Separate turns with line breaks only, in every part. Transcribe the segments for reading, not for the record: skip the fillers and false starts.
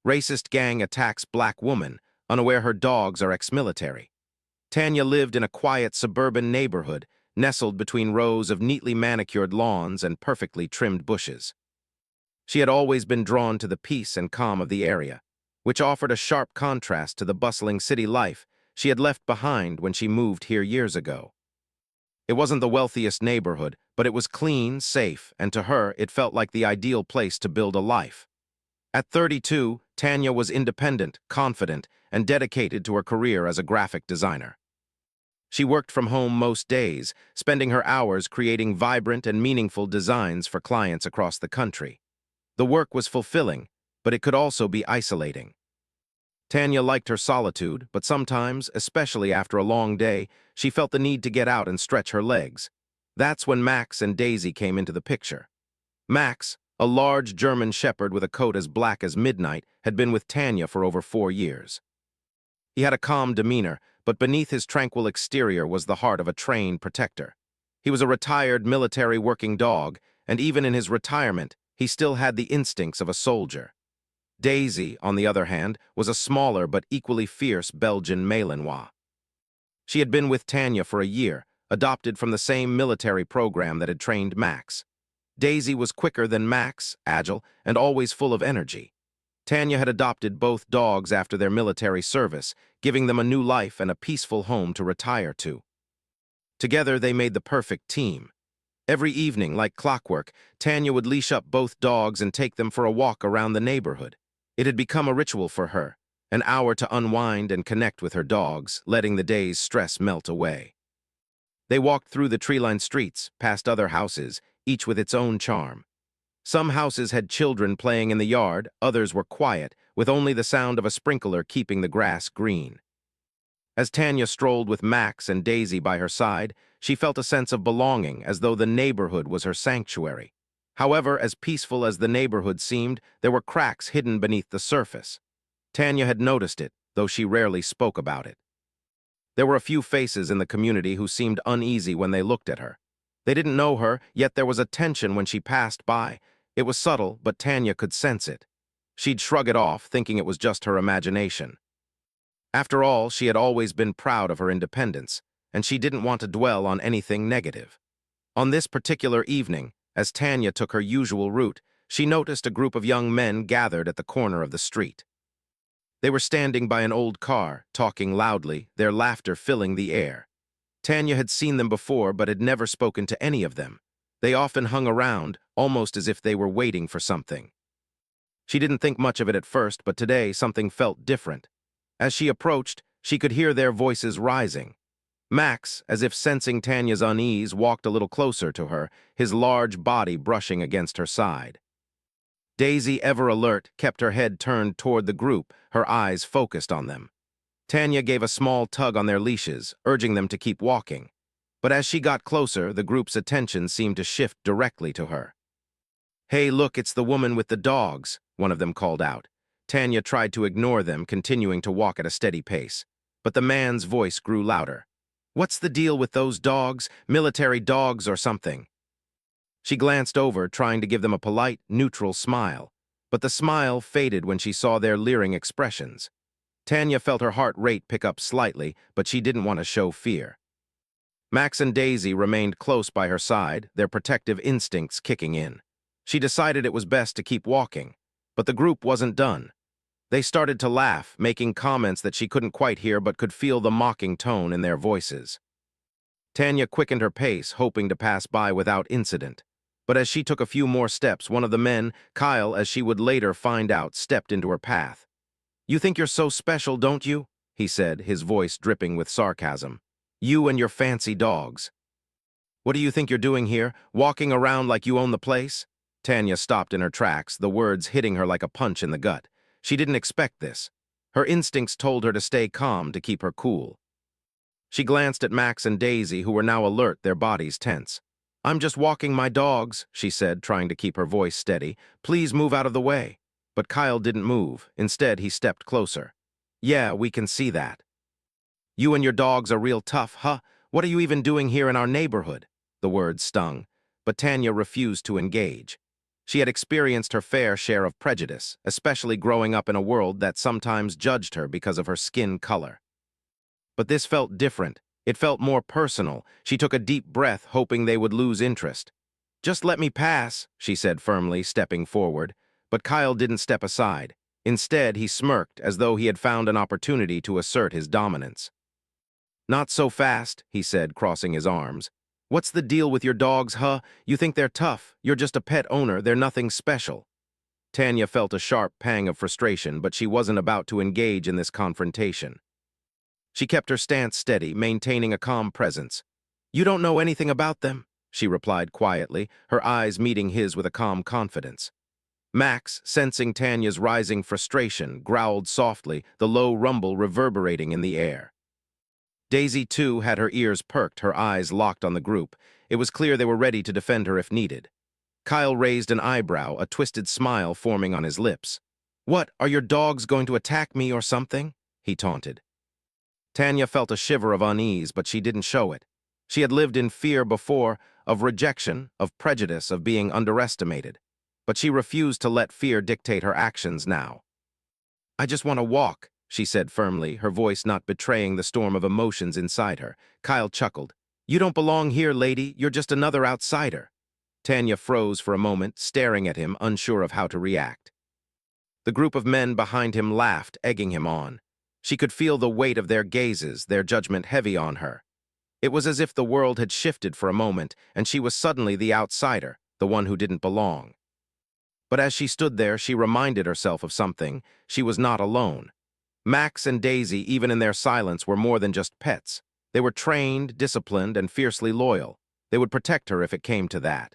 Racist gang attacks black woman, unaware her dogs are ex-military. Tanya lived in a quiet suburban neighborhood, nestled between rows of neatly manicured lawns and perfectly trimmed bushes. She had always been drawn to the peace and calm of the area, which offered a sharp contrast to the bustling city life she had left behind when she moved here years ago. It wasn't the wealthiest neighborhood, but it was clean, safe, and to her it felt like the ideal place to build a life. At 32, Tanya was independent, confident, and dedicated to her career as a graphic designer. She worked from home most days, spending her hours creating vibrant and meaningful designs for clients across the country. The work was fulfilling, but it could also be isolating. Tanya liked her solitude, but sometimes, especially after a long day, she felt the need to get out and stretch her legs. That's when Max and Daisy came into the picture. Max, a large German shepherd with a coat as black as midnight, had been with Tanya for over 4 years. He had a calm demeanor, but beneath his tranquil exterior was the heart of a trained protector. He was a retired military working dog, and even in his retirement, he still had the instincts of a soldier. Daisy, on the other hand, was a smaller but equally fierce Belgian Malinois. She had been with Tanya for a year, adopted from the same military program that had trained Max. Daisy was quicker than Max, agile, and always full of energy. Tanya had adopted both dogs after their military service, giving them a new life and a peaceful home to retire to. Together, they made the perfect team. Every evening, like clockwork, Tanya would leash up both dogs and take them for a walk around the neighborhood. It had become a ritual for her, an hour to unwind and connect with her dogs, letting the day's stress melt away. They walked through the tree-lined streets, past other houses, each with its own charm. Some houses had children playing in the yard, others were quiet, with only the sound of a sprinkler keeping the grass green. As Tanya strolled with Max and Daisy by her side, she felt a sense of belonging, as though the neighborhood was her sanctuary. However, as peaceful as the neighborhood seemed, there were cracks hidden beneath the surface. Tanya had noticed it, though she rarely spoke about it. There were a few faces in the community who seemed uneasy when they looked at her. They didn't know her, yet there was a tension when she passed by. It was subtle, but Tanya could sense it. She'd shrug it off, thinking it was just her imagination. After all, she had always been proud of her independence, and she didn't want to dwell on anything negative. On this particular evening, as Tanya took her usual route, she noticed a group of young men gathered at the corner of the street. They were standing by an old car, talking loudly, their laughter filling the air. Tanya had seen them before but had never spoken to any of them. They often hung around, almost as if they were waiting for something. She didn't think much of it at first, but today something felt different. As she approached, she could hear their voices rising. Max, as if sensing Tanya's unease, walked a little closer to her, his large body brushing against her side. Daisy, ever alert, kept her head turned toward the group, her eyes focused on them. Tanya gave a small tug on their leashes, urging them to keep walking. But as she got closer, the group's attention seemed to shift directly to her. "Hey, look, it's the woman with the dogs," one of them called out. Tanya tried to ignore them, continuing to walk at a steady pace. But the man's voice grew louder. "What's the deal with those dogs? Military dogs or something?" She glanced over, trying to give them a polite, neutral smile. But the smile faded when she saw their leering expressions. Tanya felt her heart rate pick up slightly, but she didn't want to show fear. Max and Daisy remained close by her side, their protective instincts kicking in. She decided it was best to keep walking. But the group wasn't done. They started to laugh, making comments that she couldn't quite hear but could feel the mocking tone in their voices. Tanya quickened her pace, hoping to pass by without incident. But as she took a few more steps, one of the men, Kyle, as she would later find out, stepped into her path. "You think you're so special, don't you?" he said, his voice dripping with sarcasm. "You and your fancy dogs. What do you think you're doing here, walking around like you own the place?" Tanya stopped in her tracks, the words hitting her like a punch in the gut. She didn't expect this. Her instincts told her to stay calm, to keep her cool. She glanced at Max and Daisy, who were now alert, their bodies tense. "I'm just walking my dogs," she said, trying to keep her voice steady. "Please move out of the way." But Kyle didn't move. Instead, he stepped closer. "Yeah, we can see that." "You and your dogs are real tough, huh? What are you even doing here in our neighborhood?" The words stung, but Tanya refused to engage. She had experienced her fair share of prejudice, especially growing up in a world that sometimes judged her because of her skin color. But this felt different. It felt more personal. She took a deep breath, hoping they would lose interest. "Just let me pass," she said firmly, stepping forward. But Kyle didn't step aside. Instead, he smirked as though he had found an opportunity to assert his dominance. "Not so fast," he said, crossing his arms. "What's the deal with your dogs, huh? You think they're tough. You're just a pet owner. They're nothing special." Tanya felt a sharp pang of frustration, but she wasn't about to engage in this confrontation. She kept her stance steady, maintaining a calm presence. "You don't know anything about them," she replied quietly, her eyes meeting his with a calm confidence. Max, sensing Tanya's rising frustration, growled softly, the low rumble reverberating in the air. Daisy, too, had her ears perked, her eyes locked on the group. It was clear they were ready to defend her if needed. Kyle raised an eyebrow, a twisted smile forming on his lips. "What, are your dogs going to attack me or something?" he taunted. Tanya felt a shiver of unease, but she didn't show it. She had lived in fear before, of rejection, of prejudice, of being underestimated. But she refused to let fear dictate her actions now. "I just want to walk," she said firmly, her voice not betraying the storm of emotions inside her. Kyle chuckled. "You don't belong here, lady. You're just another outsider." Tanya froze for a moment, staring at him, unsure of how to react. The group of men behind him laughed, egging him on. She could feel the weight of their gazes, their judgment heavy on her. It was as if the world had shifted for a moment, and she was suddenly the outsider, the one who didn't belong. But as she stood there, she reminded herself of something. She was not alone. Max and Daisy, even in their silence, were more than just pets. They were trained, disciplined, and fiercely loyal. They would protect her if it came to that.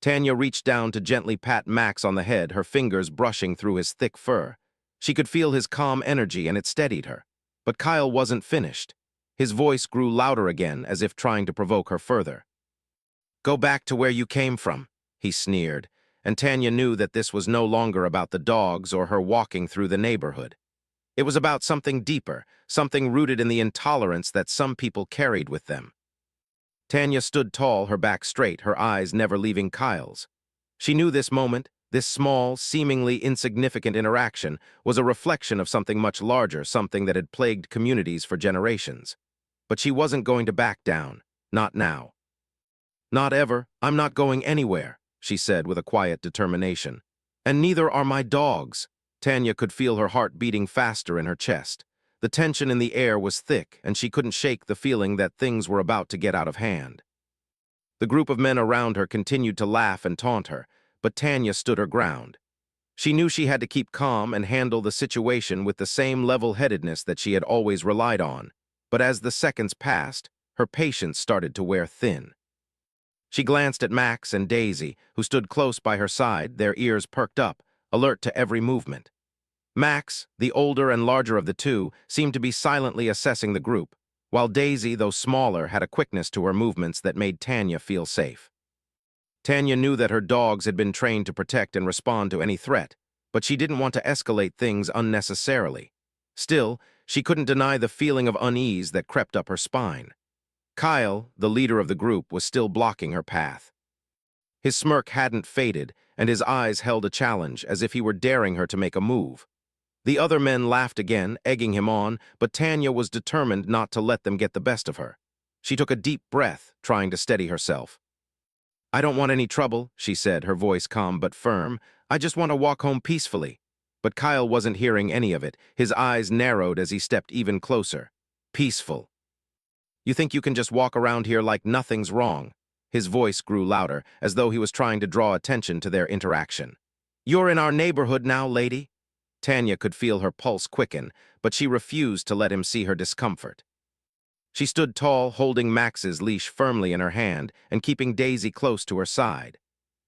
Tanya reached down to gently pat Max on the head, her fingers brushing through his thick fur. She could feel his calm energy, and it steadied her. But Kyle wasn't finished. His voice grew louder again, as if trying to provoke her further. "Go back to where you came from," he sneered, and Tanya knew that this was no longer about the dogs or her walking through the neighborhood. It was about something deeper, something rooted in the intolerance that some people carried with them. Tanya stood tall, her back straight, her eyes never leaving Kyle's. She knew this moment, this small, seemingly insignificant interaction, was a reflection of something much larger, something that had plagued communities for generations. But she wasn't going to back down. Not now. "Not ever. I'm not going anywhere," she said with a quiet determination. "And neither are my dogs." Tanya could feel her heart beating faster in her chest. The tension in the air was thick, and she couldn't shake the feeling that things were about to get out of hand. The group of men around her continued to laugh and taunt her, but Tanya stood her ground. She knew she had to keep calm and handle the situation with the same level-headedness that she had always relied on. But as the seconds passed, her patience started to wear thin. She glanced at Max and Daisy, who stood close by her side, their ears perked up, alert to every movement. Max, the older and larger of the two, seemed to be silently assessing the group, while Daisy, though smaller, had a quickness to her movements that made Tanya feel safe. Tanya knew that her dogs had been trained to protect and respond to any threat, but she didn't want to escalate things unnecessarily. Still, she couldn't deny the feeling of unease that crept up her spine. Kyle, the leader of the group, was still blocking her path. His smirk hadn't faded, and his eyes held a challenge, as if he were daring her to make a move. The other men laughed again, egging him on, but Tanya was determined not to let them get the best of her. She took a deep breath, trying to steady herself. "I don't want any trouble," she said, her voice calm but firm. "I just want to walk home peacefully." But Kyle wasn't hearing any of it. His eyes narrowed as he stepped even closer. "Peaceful. You think you can just walk around here like nothing's wrong?" His voice grew louder, as though he was trying to draw attention to their interaction. "You're in our neighborhood now, lady." Tanya could feel her pulse quicken, but she refused to let him see her discomfort. She stood tall, holding Max's leash firmly in her hand and keeping Daisy close to her side.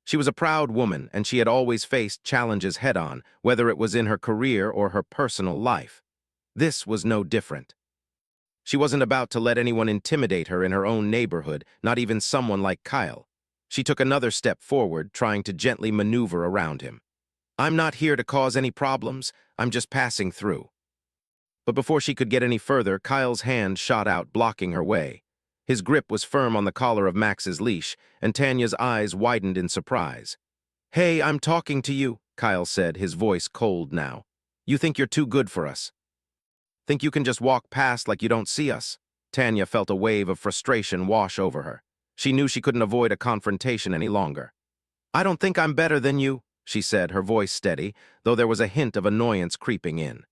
She was a proud woman, and she had always faced challenges head-on, whether it was in her career or her personal life. This was no different. She wasn't about to let anyone intimidate her in her own neighborhood, not even someone like Kyle. She took another step forward, trying to gently maneuver around him. "I'm not here to cause any problems. I'm just passing through." But before she could get any further, Kyle's hand shot out, blocking her way. His grip was firm on the collar of Max's leash, and Tanya's eyes widened in surprise. Hey, I'm talking to you, Kyle said, his voice cold now. You think you're too good for us? Think you can just walk past like you don't see us? Tanya felt a wave of frustration wash over her. She knew she couldn't avoid a confrontation any longer. I don't think I'm better than you, she said, her voice steady, though there was a hint of annoyance creeping in.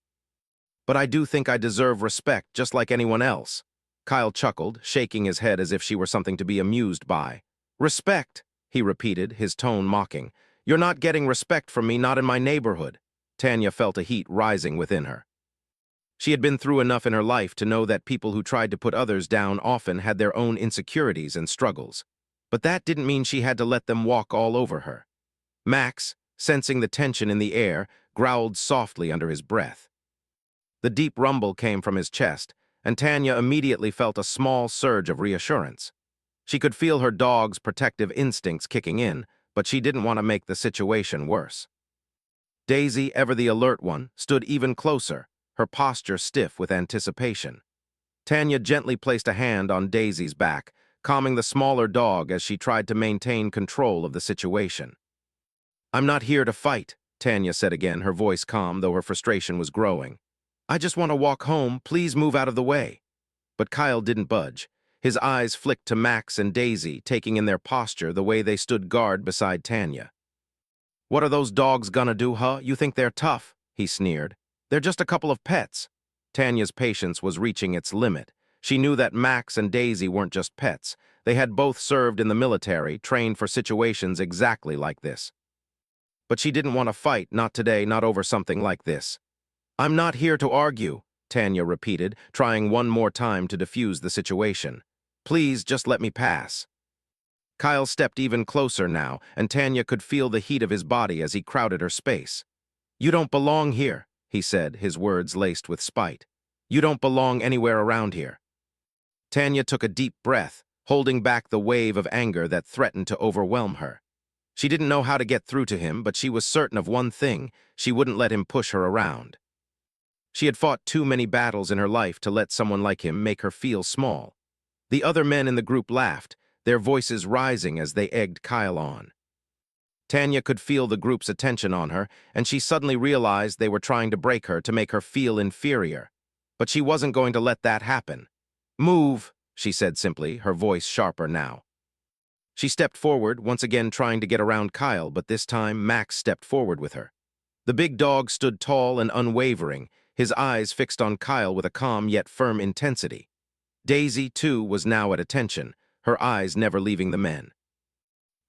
But I do think I deserve respect just like anyone else. Kyle chuckled, shaking his head as if she were something to be amused by. Respect, he repeated, his tone mocking. You're not getting respect from me, not in my neighborhood. Tanya felt a heat rising within her. She had been through enough in her life to know that people who tried to put others down often had their own insecurities and struggles. But that didn't mean she had to let them walk all over her. Max, sensing the tension in the air, growled softly under his breath. The deep rumble came from his chest, and Tanya immediately felt a small surge of reassurance. She could feel her dog's protective instincts kicking in, but she didn't want to make the situation worse. Daisy, ever the alert one, stood even closer, her posture stiff with anticipation. Tanya gently placed a hand on Daisy's back, calming the smaller dog as she tried to maintain control of the situation. I'm not here to fight, Tanya said again, her voice calm though her frustration was growing. I just want to walk home, please move out of the way. But Kyle didn't budge. His eyes flicked to Max and Daisy, taking in their posture the way they stood guard beside Tanya. What are those dogs gonna do, huh? You think they're tough? He sneered. They're just a couple of pets. Tanya's patience was reaching its limit. She knew that Max and Daisy weren't just pets. They had both served in the military, trained for situations exactly like this. But she didn't want to fight, not today, not over something like this. I'm not here to argue, Tanya repeated, trying one more time to defuse the situation. Please just let me pass. Kyle stepped even closer now, and Tanya could feel the heat of his body as he crowded her space. You don't belong here, he said, his words laced with spite. You don't belong anywhere around here. Tanya took a deep breath, holding back the wave of anger that threatened to overwhelm her. She didn't know how to get through to him, but she was certain of one thing: she wouldn't let him push her around. She had fought too many battles in her life to let someone like him make her feel small. The other men in the group laughed, their voices rising as they egged Kyle on. Tanya could feel the group's attention on her, and she suddenly realized they were trying to break her to make her feel inferior. But she wasn't going to let that happen. Move, she said simply, her voice sharper now. She stepped forward, once again trying to get around Kyle, but this time Max stepped forward with her. The big dog stood tall and unwavering, his eyes fixed on Kyle with a calm yet firm intensity. Daisy, too, was now at attention, her eyes never leaving the men.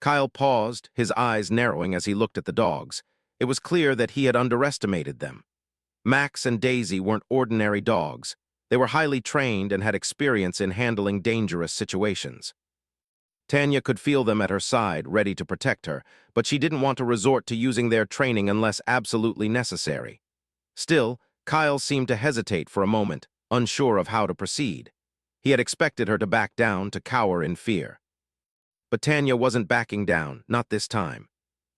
Kyle paused, his eyes narrowing as he looked at the dogs. It was clear that he had underestimated them. Max and Daisy weren't ordinary dogs. They were highly trained and had experience in handling dangerous situations. Tanya could feel them at her side, ready to protect her, but she didn't want to resort to using their training unless absolutely necessary. Still, Kyle seemed to hesitate for a moment, unsure of how to proceed. He had expected her to back down, to cower in fear. But Tanya wasn't backing down, not this time.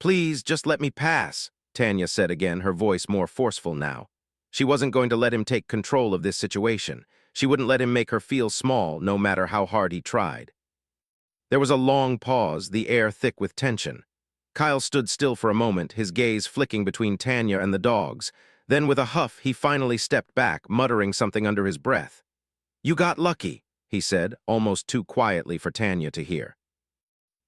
Please, just let me pass, Tanya said again, her voice more forceful now. She wasn't going to let him take control of this situation. She wouldn't let him make her feel small, no matter how hard he tried. There was a long pause, the air thick with tension. Kyle stood still for a moment, his gaze flicking between Tanya and the dogs. Then with a huff, he finally stepped back, muttering something under his breath. You got lucky, he said, almost too quietly for Tanya to hear.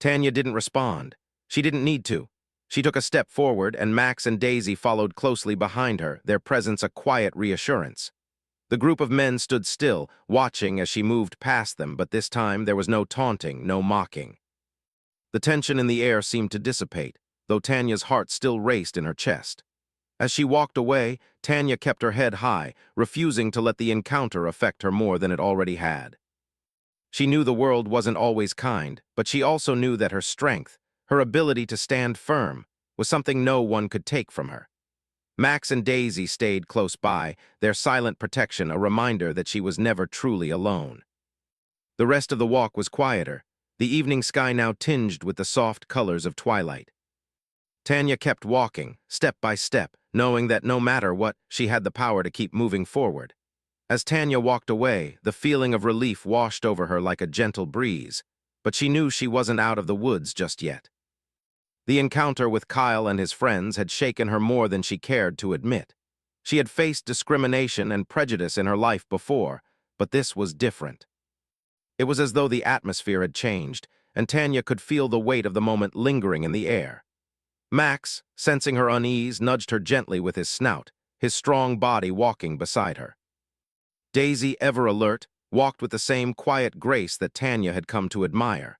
Tanya didn't respond. She didn't need to. She took a step forward, and Max and Daisy followed closely behind her, their presence a quiet reassurance. The group of men stood still, watching as she moved past them, but this time there was no taunting, no mocking. The tension in the air seemed to dissipate, though Tanya's heart still raced in her chest. As she walked away, Tanya kept her head high, refusing to let the encounter affect her more than it already had. She knew the world wasn't always kind, but she also knew that her strength, her ability to stand firm, was something no one could take from her. Max and Daisy stayed close by, their silent protection a reminder that she was never truly alone. The rest of the walk was quieter, the evening sky now tinged with the soft colors of twilight. Tanya kept walking, step by step, knowing that no matter what, she had the power to keep moving forward. As Tanya walked away, the feeling of relief washed over her like a gentle breeze, but she knew she wasn't out of the woods just yet. The encounter with Kyle and his friends had shaken her more than she cared to admit. She had faced discrimination and prejudice in her life before, but this was different. It was as though the atmosphere had changed, and Tanya could feel the weight of the moment lingering in the air. Max, sensing her unease, nudged her gently with his snout, his strong body walking beside her. Daisy, ever alert, walked with the same quiet grace that Tanya had come to admire.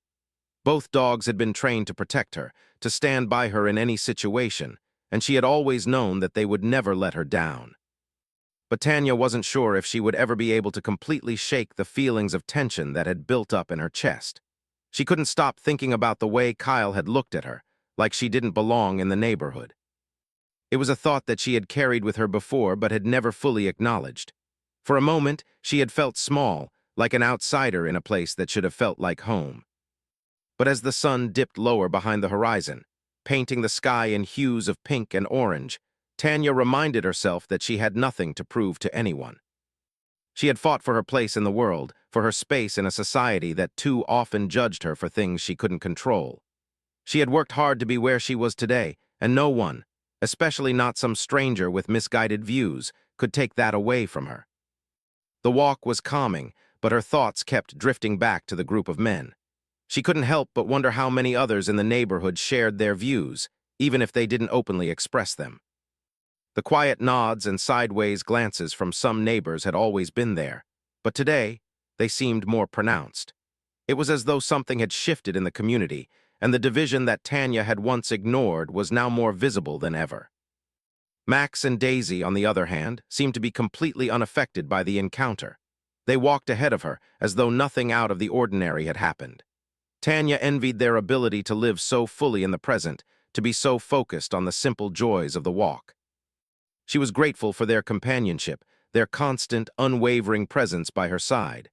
Both dogs had been trained to protect her, to stand by her in any situation, and she had always known that they would never let her down. But Tanya wasn't sure if she would ever be able to completely shake the feelings of tension that had built up in her chest. She couldn't stop thinking about the way Kyle had looked at her, like she didn't belong in the neighborhood. It was a thought that she had carried with her before but had never fully acknowledged. For a moment, she had felt small, like an outsider in a place that should have felt like home. But as the sun dipped lower behind the horizon, painting the sky in hues of pink and orange, Tanya reminded herself that she had nothing to prove to anyone. She had fought for her place in the world, for her space in a society that too often judged her for things she couldn't control. She had worked hard to be where she was today, and no one, especially not some stranger with misguided views, could take that away from her. The walk was calming, but her thoughts kept drifting back to the group of men. She couldn't help but wonder how many others in the neighborhood shared their views, even if they didn't openly express them. The quiet nods and sideways glances from some neighbors had always been there, but today, they seemed more pronounced. It was as though something had shifted in the community, and the division that Tanya had once ignored was now more visible than ever. Max and Daisy, on the other hand, seemed to be completely unaffected by the encounter. They walked ahead of her, as though nothing out of the ordinary had happened. Tanya envied their ability to live so fully in the present, to be so focused on the simple joys of the walk. She was grateful for their companionship, their constant, unwavering presence by her side.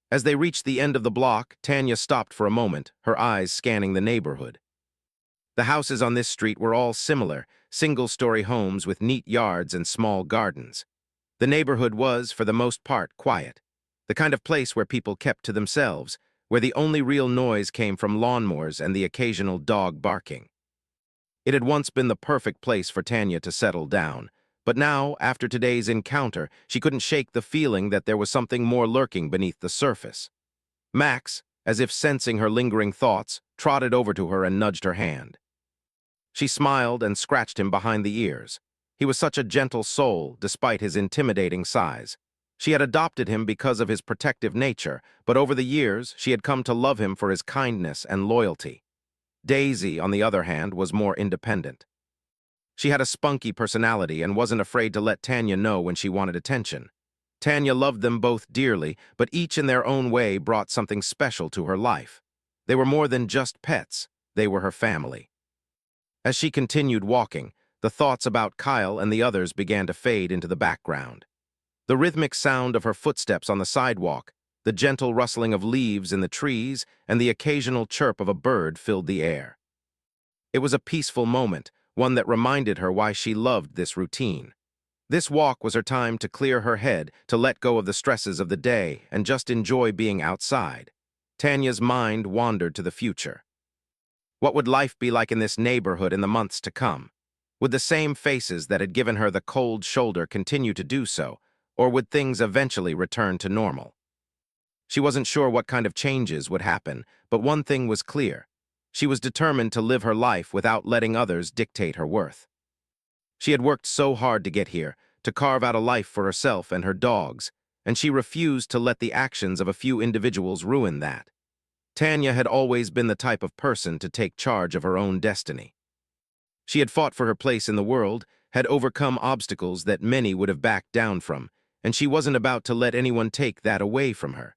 As they reached the end of the block, Tanya stopped for a moment, her eyes scanning the neighborhood. The houses on this street were all similar, single-story homes with neat yards and small gardens. The neighborhood was, for the most part, quiet, the kind of place where people kept to themselves, where the only real noise came from lawnmowers and the occasional dog barking. It had once been the perfect place for Tanya to settle down, but now, after today's encounter, she couldn't shake the feeling that there was something more lurking beneath the surface. Max, as if sensing her lingering thoughts, trotted over to her and nudged her hand. She smiled and scratched him behind the ears. He was such a gentle soul, despite his intimidating size. She had adopted him because of his protective nature, but over the years, she had come to love him for his kindness and loyalty. Daisy, on the other hand, was more independent. She had a spunky personality and wasn't afraid to let Tanya know when she wanted attention. Tanya loved them both dearly, but each in their own way brought something special to her life. They were more than just pets, they were her family. As she continued walking, the thoughts about Kyle and the others began to fade into the background. The rhythmic sound of her footsteps on the sidewalk, the gentle rustling of leaves in the trees, and the occasional chirp of a bird filled the air. It was a peaceful moment, one that reminded her why she loved this routine. This walk was her time to clear her head, to let go of the stresses of the day, and just enjoy being outside. Tanya's mind wandered to the future. What would life be like in this neighborhood in the months to come? Would the same faces that had given her the cold shoulder continue to do so, or would things eventually return to normal? She wasn't sure what kind of changes would happen, but one thing was clear. She was determined to live her life without letting others dictate her worth. She had worked so hard to get here, to carve out a life for herself and her dogs, and she refused to let the actions of a few individuals ruin that. Tanya had always been the type of person to take charge of her own destiny. She had fought for her place in the world, had overcome obstacles that many would have backed down from, and she wasn't about to let anyone take that away from her.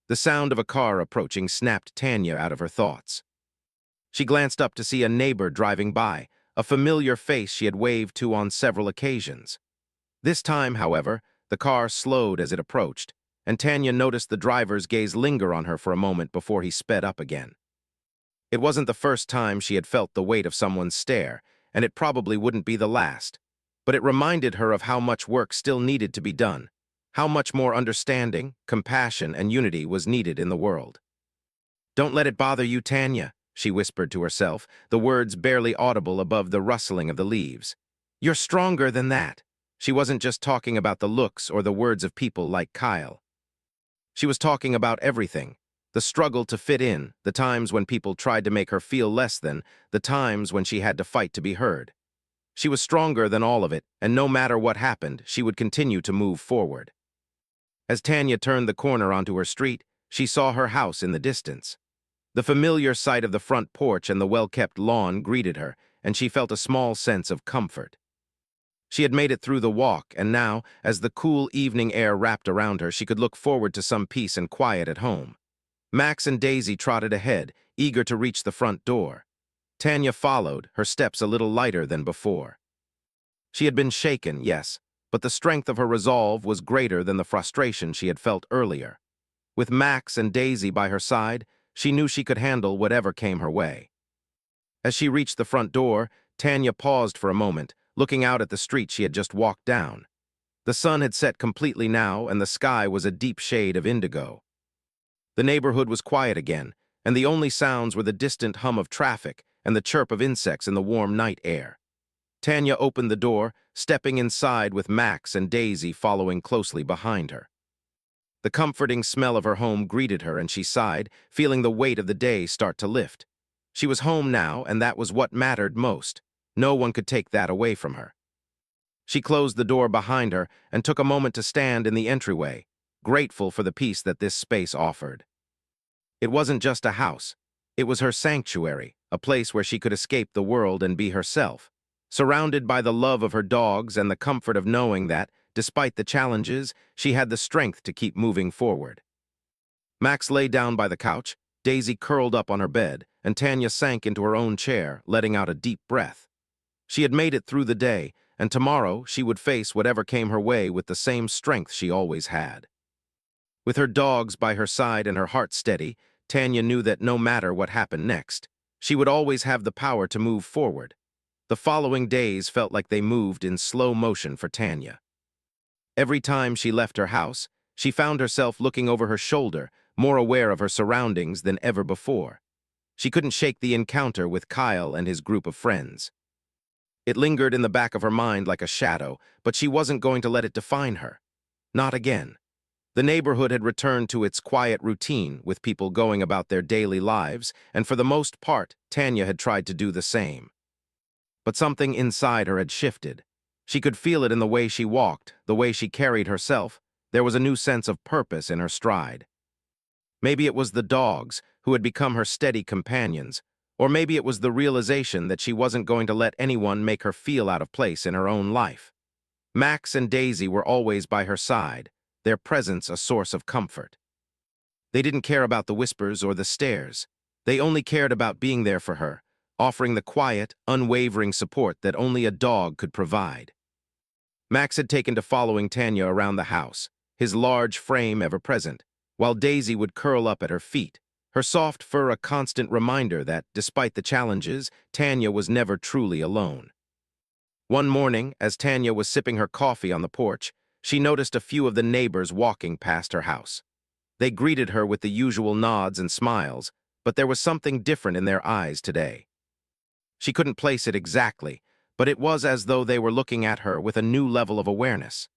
The sound of a car approaching snapped Tanya out of her thoughts. She glanced up to see a neighbor driving by, a familiar face she had waved to on several occasions. This time, however, the car slowed as it approached, and Tanya noticed the driver's gaze linger on her for a moment before he sped up again. It wasn't the first time she had felt the weight of someone's stare, and it probably wouldn't be the last, but it reminded her of how much work still needed to be done, how much more understanding, compassion, and unity was needed in the world. "Don't let it bother you, Tanya," she whispered to herself, the words barely audible above the rustling of the leaves. You're stronger than that. She wasn't just talking about the looks or the words of people like Kyle. She was talking about everything. The struggle to fit in, the times when people tried to make her feel less than, the times when she had to fight to be heard. She was stronger than all of it, and no matter what happened, she would continue to move forward. As Tanya turned the corner onto her street, she saw her house in the distance. The familiar sight of the front porch and the well-kept lawn greeted her, and she felt a small sense of comfort. She had made it through the walk, and now, as the cool evening air wrapped around her, she could look forward to some peace and quiet at home. Max and Daisy trotted ahead, eager to reach the front door. Tanya followed, her steps a little lighter than before. She had been shaken, yes, but the strength of her resolve was greater than the frustration she had felt earlier. With Max and Daisy by her side, she knew she could handle whatever came her way. As she reached the front door, Tanya paused for a moment, looking out at the street she had just walked down. The sun had set completely now, and the sky was a deep shade of indigo. The neighborhood was quiet again, and the only sounds were the distant hum of traffic and the chirp of insects in the warm night air. Tanya opened the door, stepping inside with Max and Daisy following closely behind her. The comforting smell of her home greeted her, and she sighed, feeling the weight of the day start to lift. She was home now, and that was what mattered most. No one could take that away from her. She closed the door behind her and took a moment to stand in the entryway, grateful for the peace that this space offered. It wasn't just a house. It was her sanctuary, a place where she could escape the world and be herself, surrounded by the love of her dogs and the comfort of knowing that, despite the challenges, she had the strength to keep moving forward. Max lay down by the couch, Daisy curled up on her bed, and Tanya sank into her own chair, letting out a deep breath. She had made it through the day, and tomorrow she would face whatever came her way with the same strength she always had. With her dogs by her side and her heart steady, Tanya knew that no matter what happened next, she would always have the power to move forward. The following days felt like they moved in slow motion for Tanya. Every time she left her house, she found herself looking over her shoulder, more aware of her surroundings than ever before. She couldn't shake the encounter with Kyle and his group of friends. It lingered in the back of her mind like a shadow, but she wasn't going to let it define her. Not again. The neighborhood had returned to its quiet routine, with people going about their daily lives, and for the most part, Tanya had tried to do the same. But something inside her had shifted. She could feel it in the way she walked, the way she carried herself. There was a new sense of purpose in her stride. Maybe it was the dogs, who had become her steady companions, or maybe it was the realization that she wasn't going to let anyone make her feel out of place in her own life. Max and Daisy were always by her side, their presence a source of comfort. They didn't care about the whispers or the stares. They only cared about being there for her, offering the quiet, unwavering support that only a dog could provide. Max had taken to following Tanya around the house, his large frame ever present, while Daisy would curl up at her feet, her soft fur a constant reminder that, despite the challenges, Tanya was never truly alone. One morning, as Tanya was sipping her coffee on the porch, she noticed a few of the neighbors walking past her house. They greeted her with the usual nods and smiles, but there was something different in their eyes today. She couldn't place it exactly, but it was as though they were looking at her with a new level of awareness.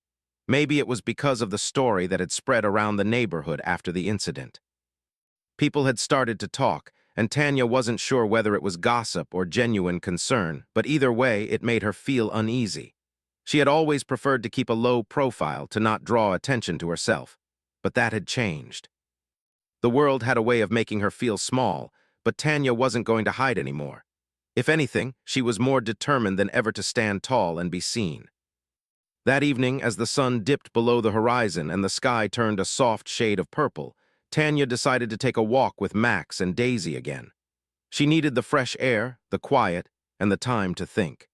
Maybe it was because of the story that had spread around the neighborhood after the incident. People had started to talk, and Tanya wasn't sure whether it was gossip or genuine concern, but either way, it made her feel uneasy. She had always preferred to keep a low profile to not draw attention to herself, but that had changed. The world had a way of making her feel small, but Tanya wasn't going to hide anymore. If anything, she was more determined than ever to stand tall and be seen. That evening, as the sun dipped below the horizon and the sky turned a soft shade of purple, Tanya decided to take a walk with Max and Daisy again. She needed the fresh air, the quiet, and the time to think.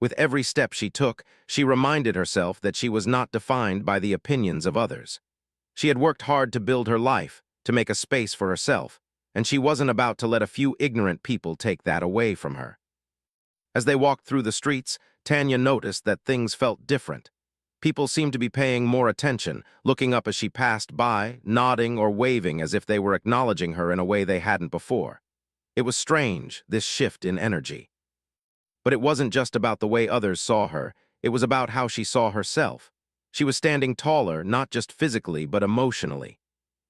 With every step she took, she reminded herself that she was not defined by the opinions of others. She had worked hard to build her life, to make a space for herself, and she wasn't about to let a few ignorant people take that away from her. As they walked through the streets, Tanya noticed that things felt different. People seemed to be paying more attention, looking up as she passed by, nodding or waving as if they were acknowledging her in a way they hadn't before. It was strange, this shift in energy. But it wasn't just about the way others saw her, it was about how she saw herself. She was standing taller, not just physically, but emotionally.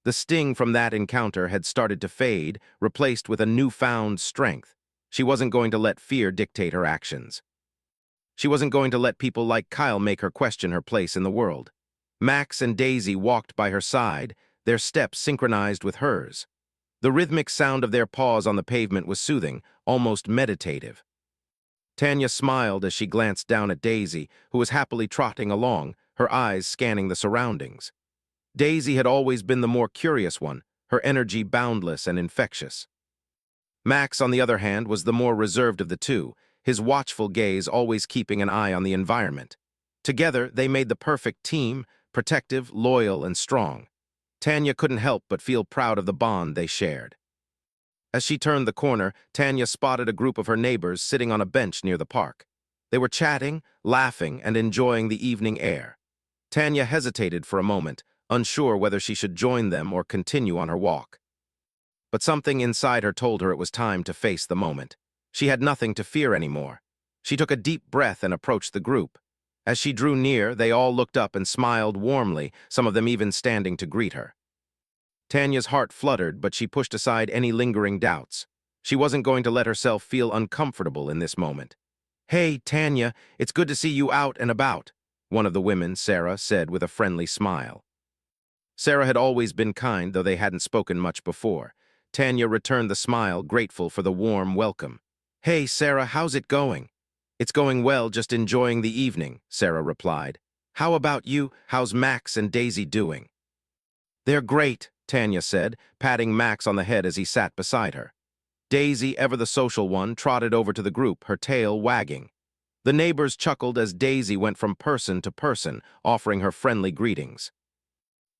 The sting from that encounter had started to fade, replaced with a newfound strength. She wasn't going to let fear dictate her actions. She wasn't going to let people like Kyle make her question her place in the world. Max and Daisy walked by her side, their steps synchronized with hers. The rhythmic sound of their paws on the pavement was soothing, almost meditative. Tanya smiled as she glanced down at Daisy, who was happily trotting along, her eyes scanning the surroundings. Daisy had always been the more curious one, her energy boundless and infectious. Max, on the other hand, was the more reserved of the two, his watchful gaze always keeping an eye on the environment. Together, they made the perfect team, protective, loyal, and strong. Tanya couldn't help but feel proud of the bond they shared. As she turned the corner, Tanya spotted a group of her neighbors sitting on a bench near the park. They were chatting, laughing, and enjoying the evening air. Tanya hesitated for a moment, unsure whether she should join them or continue on her walk. But something inside her told her it was time to face the moment. She had nothing to fear anymore. She took a deep breath and approached the group. As she drew near, they all looked up and smiled warmly, some of them even standing to greet her. Tanya's heart fluttered, but she pushed aside any lingering doubts. She wasn't going to let herself feel uncomfortable in this moment. "Hey, Tanya, it's good to see you out and about," one of the women, Sarah, said with a friendly smile. Sarah had always been kind, though they hadn't spoken much before. Tanya returned the smile, grateful for the warm welcome. "Hey, Sarah, how's it going?" "It's going well, just enjoying the evening," Sarah replied. "How about you? How's Max and Daisy doing?" "They're great," Tanya said, patting Max on the head as he sat beside her. Daisy, ever the social one, trotted over to the group, her tail wagging. The neighbors chuckled as Daisy went from person to person, offering her friendly greetings.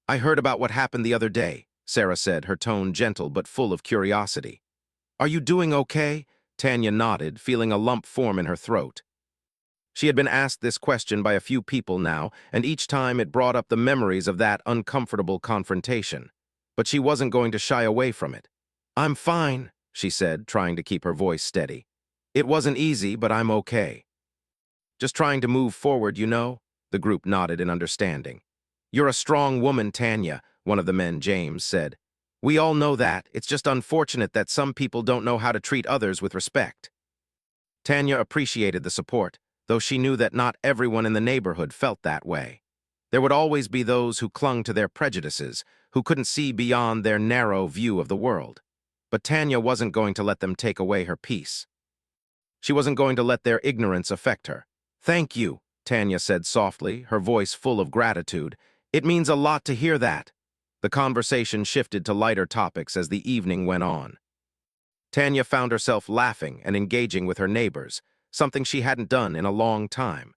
"I heard about what happened the other day," Sarah said, her tone gentle but full of curiosity. "Are you doing okay?" Tanya nodded, feeling a lump form in her throat. She had been asked this question by a few people now, and each time it brought up the memories of that uncomfortable confrontation. But she wasn't going to shy away from it. "I'm fine," she said, trying to keep her voice steady. "It wasn't easy, but I'm okay." "Just trying to move forward, you know," the group nodded in understanding. "You're a strong woman, Tanya," one of the men, James, said. "We all know that. It's just unfortunate that some people don't know how to treat others with respect." Tanya appreciated the support, though she knew that not everyone in the neighborhood felt that way. There would always be those who clung to their prejudices, who couldn't see beyond their narrow view of the world. But Tanya wasn't going to let them take away her peace. She wasn't going to let their ignorance affect her. "Thank you," Tanya said softly, her voice full of gratitude. "It means a lot to hear that." The conversation shifted to lighter topics as the evening went on. Tanya found herself laughing and engaging with her neighbors, something she hadn't done in a long time.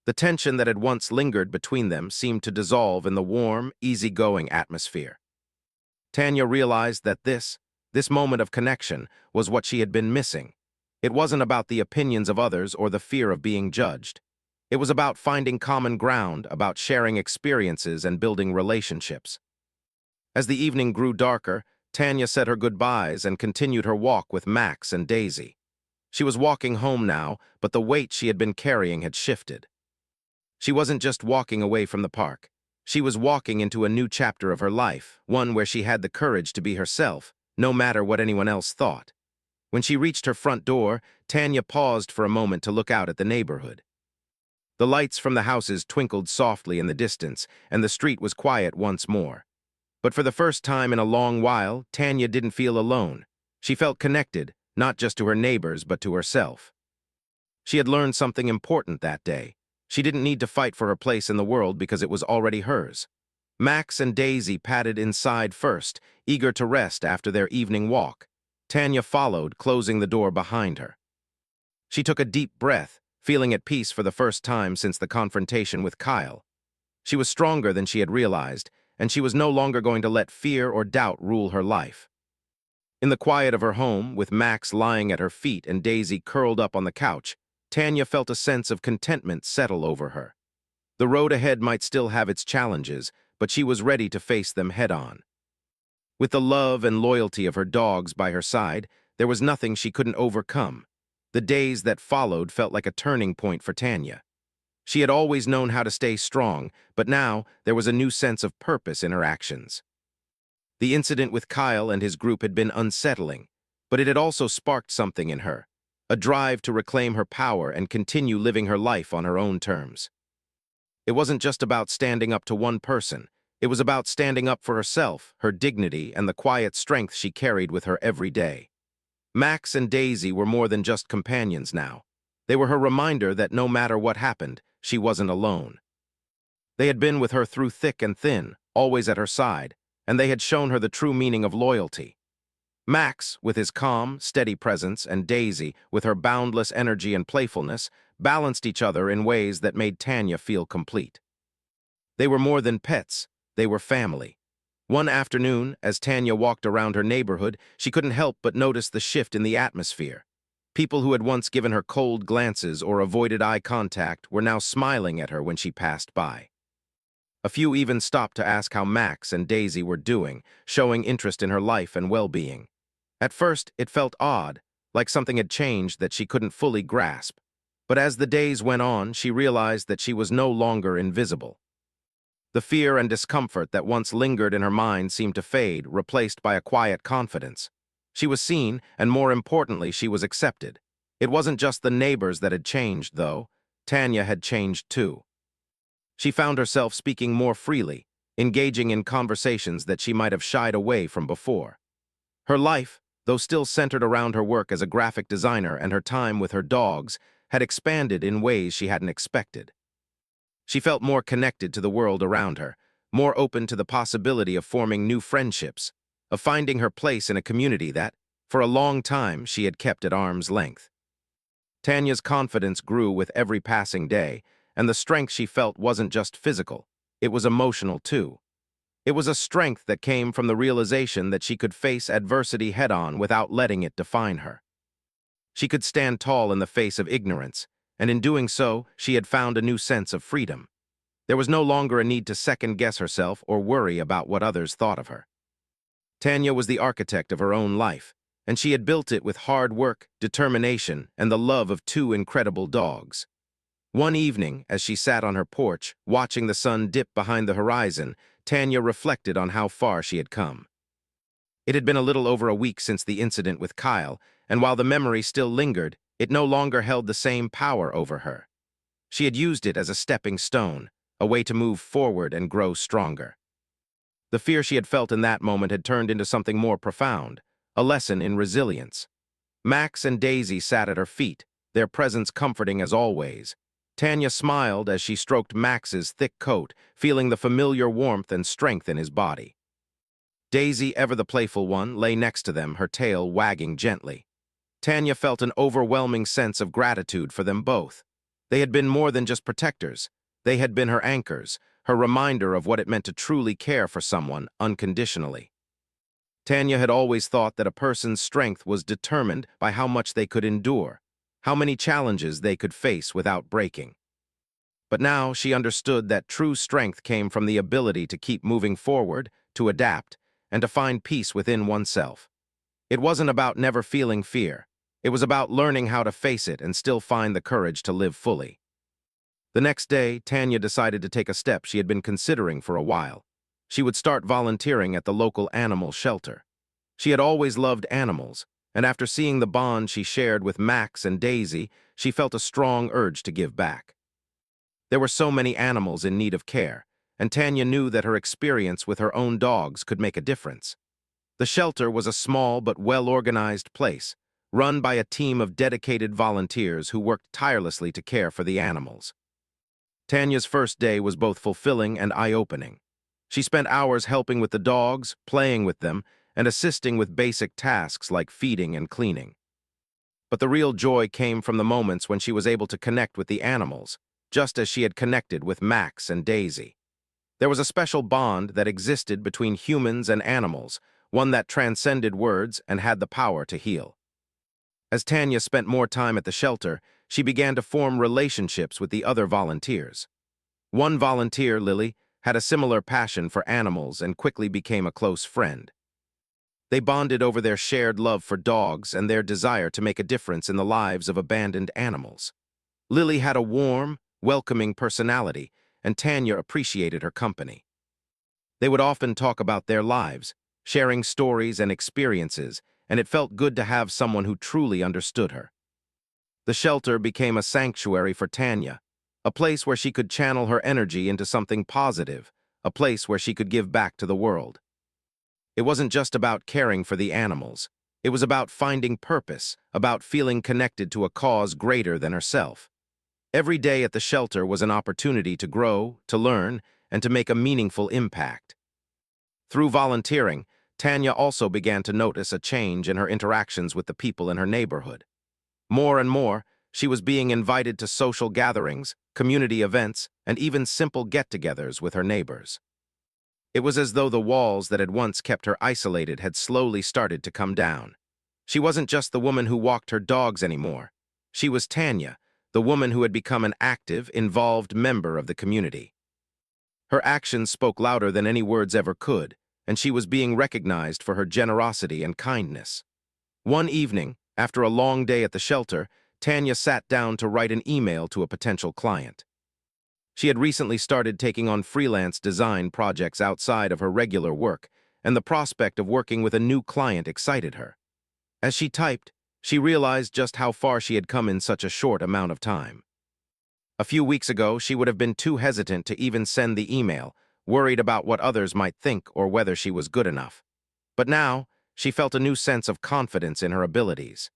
The tension that had once lingered between them seemed to dissolve in the warm, easygoing atmosphere. Tanya realized that this moment of connection was what she had been missing. It wasn't about the opinions of others or the fear of being judged. It was about finding common ground, about sharing experiences and building relationships. As the evening grew darker, Tanya said her goodbyes and continued her walk with Max and Daisy. She was walking home now, but the weight she had been carrying had shifted. She wasn't just walking away from the park. She was walking into a new chapter of her life, one where she had the courage to be herself, no matter what anyone else thought. When she reached her front door, Tanya paused for a moment to look out at the neighborhood. The lights from the houses twinkled softly in the distance, and the street was quiet once more. But for the first time in a long while, Tanya didn't feel alone. She felt connected, not just to her neighbors, but to herself. She had learned something important that day. She didn't need to fight for her place in the world because it was already hers. Max and Daisy padded inside first, eager to rest after their evening walk. Tanya followed, closing the door behind her. She took a deep breath, feeling at peace for the first time since the confrontation with Kyle. She was stronger than she had realized, and she was no longer going to let fear or doubt rule her life. In the quiet of her home, with Max lying at her feet and Daisy curled up on the couch, Tanya felt a sense of contentment settle over her. The road ahead might still have its challenges, but she was ready to face them head-on. With the love and loyalty of her dogs by her side, There was nothing she couldn't overcome. The days that followed felt like a turning point for Tanya. She had always known how to stay strong, but now there was a new sense of purpose in her actions. The incident with Kyle and his group had been unsettling, but it had also sparked something in her, a drive to reclaim her power and continue living her life on her own terms. It wasn't just about standing up to one person. It was about standing up for herself, her dignity, and the quiet strength she carried with her every day. Max and Daisy were more than just companions now. They were her reminder that no matter what happened, she wasn't alone. They had been with her through thick and thin, always at her side, and they had shown her the true meaning of loyalty. Max, with his calm, steady presence, and Daisy, with her boundless energy and playfulness, balanced each other in ways that made Tanya feel complete. They were more than pets, they were family. One afternoon, as Tanya walked around her neighborhood, she couldn't help but notice the shift in the atmosphere. People who had once given her cold glances or avoided eye contact were now smiling at her when she passed by. A few even stopped to ask how Max and Daisy were doing, showing interest in her life and well-being. At first, it felt odd, like something had changed that she couldn't fully grasp. But as the days went on, she realized that she was no longer invisible. The fear and discomfort that once lingered in her mind seemed to fade, replaced by a quiet confidence. She was seen, and more importantly, she was accepted. It wasn't just the neighbors that had changed, though. Tanya had changed too. She found herself speaking more freely, engaging in conversations that she might have shied away from before. Her life, though still centered around her work as a graphic designer and her time with her dogs, had expanded in ways she hadn't expected. She felt more connected to the world around her, more open to the possibility of forming new friendships, of finding her place in a community that, for a long time, she had kept at arm's length. Tanya's confidence grew with every passing day, and the strength she felt wasn't just physical, it was emotional too. It was a strength that came from the realization that she could face adversity head-on without letting it define her. She could stand tall in the face of ignorance, and in doing so, she had found a new sense of freedom. There was no longer a need to second-guess herself or worry about what others thought of her. Tanya was the architect of her own life, and she had built it with hard work, determination, and the love of two incredible dogs. One evening, as she sat on her porch, watching the sun dip behind the horizon, Tanya reflected on how far she had come. It had been a little over a week since the incident with Kyle, and while the memory still lingered, it no longer held the same power over her. She had used it as a stepping stone, a way to move forward and grow stronger. The fear she had felt in that moment had turned into something more profound, a lesson in resilience. Max and Daisy sat at her feet, their presence comforting as always. Tanya smiled as she stroked Max's thick coat, feeling the familiar warmth and strength in his body. Daisy, ever the playful one, lay next to them, her tail wagging gently. Tanya felt an overwhelming sense of gratitude for them both. They had been more than just protectors. They had been her anchors, her reminder of what it meant to truly care for someone unconditionally. Tanya had always thought that a person's strength was determined by how much they could endure, how many challenges they could face without breaking. But now she understood that true strength came from the ability to keep moving forward, to adapt, and to find peace within oneself. It wasn't about never feeling fear. It was about learning how to face it and still find the courage to live fully. The next day, Tanya decided to take a step she had been considering for a while. She would start volunteering at the local animal shelter. She had always loved animals, and after seeing the bond she shared with Max and Daisy, she felt a strong urge to give back. There were so many animals in need of care, and Tanya knew that her experience with her own dogs could make a difference. The shelter was a small but well-organized place, run by a team of dedicated volunteers who worked tirelessly to care for the animals. Tanya's first day was both fulfilling and eye-opening. She spent hours helping with the dogs, playing with them, and assisting with basic tasks like feeding and cleaning. But the real joy came from the moments when she was able to connect with the animals, just as she had connected with Max and Daisy. There was a special bond that existed between humans and animals, one that transcended words and had the power to heal. As Tanya spent more time at the shelter, she began to form relationships with the other volunteers. One volunteer, Lily, had a similar passion for animals and quickly became a close friend. They bonded over their shared love for dogs and their desire to make a difference in the lives of abandoned animals. Lily had a warm, welcoming personality, and Tanya appreciated her company. They would often talk about their lives, sharing stories and experiences, and it felt good to have someone who truly understood her. The shelter became a sanctuary for Tanya, a place where she could channel her energy into something positive, a place where she could give back to the world. It wasn't just about caring for the animals. It was about finding purpose, about feeling connected to a cause greater than herself. Every day at the shelter was an opportunity to grow, to learn, and to make a meaningful impact. Through volunteering, Tanya also began to notice a change in her interactions with the people in her neighborhood. More and more, she was being invited to social gatherings, community events, and even simple get-togethers with her neighbors. It was as though the walls that had once kept her isolated had slowly started to come down. She wasn't just the woman who walked her dogs anymore. She was Tanya, the woman who had become an active, involved member of the community. Her actions spoke louder than any words ever could, and she was being recognized for her generosity and kindness. One evening, after a long day at the shelter, Tanya sat down to write an email to a potential client. She had recently started taking on freelance design projects outside of her regular work, and the prospect of working with a new client excited her. As she typed, she realized just how far she had come in such a short amount of time. A few weeks ago, she would have been too hesitant to even send the email, worried about what others might think or whether she was good enough. But now, she felt a new sense of confidence in her abilities.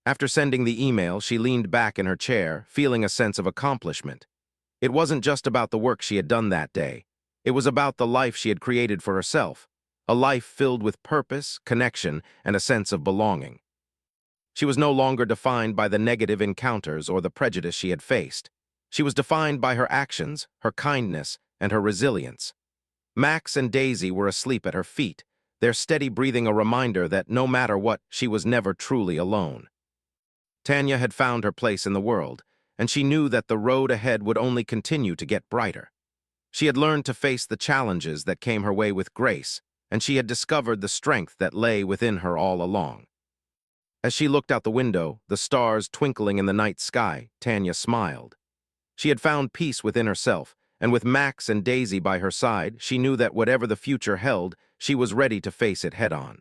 After sending the email, she leaned back in her chair, feeling a sense of accomplishment. It wasn't just about the work she had done that day. It was about the life she had created for herself, a life filled with purpose, connection, and a sense of belonging. She was no longer defined by the negative encounters or the prejudice she had faced. She was defined by her actions, her kindness, and her resilience. Max and Daisy were asleep at her feet, their steady breathing a reminder that no matter what, she was never truly alone. Tanya had found her place in the world, and she knew that the road ahead would only continue to get brighter. She had learned to face the challenges that came her way with grace, and she had discovered the strength that lay within her all along. As she looked out the window, the stars twinkling in the night sky, Tanya smiled. She had found peace within herself, and with Max and Daisy by her side, she knew that whatever the future held, she was ready to face it head-on.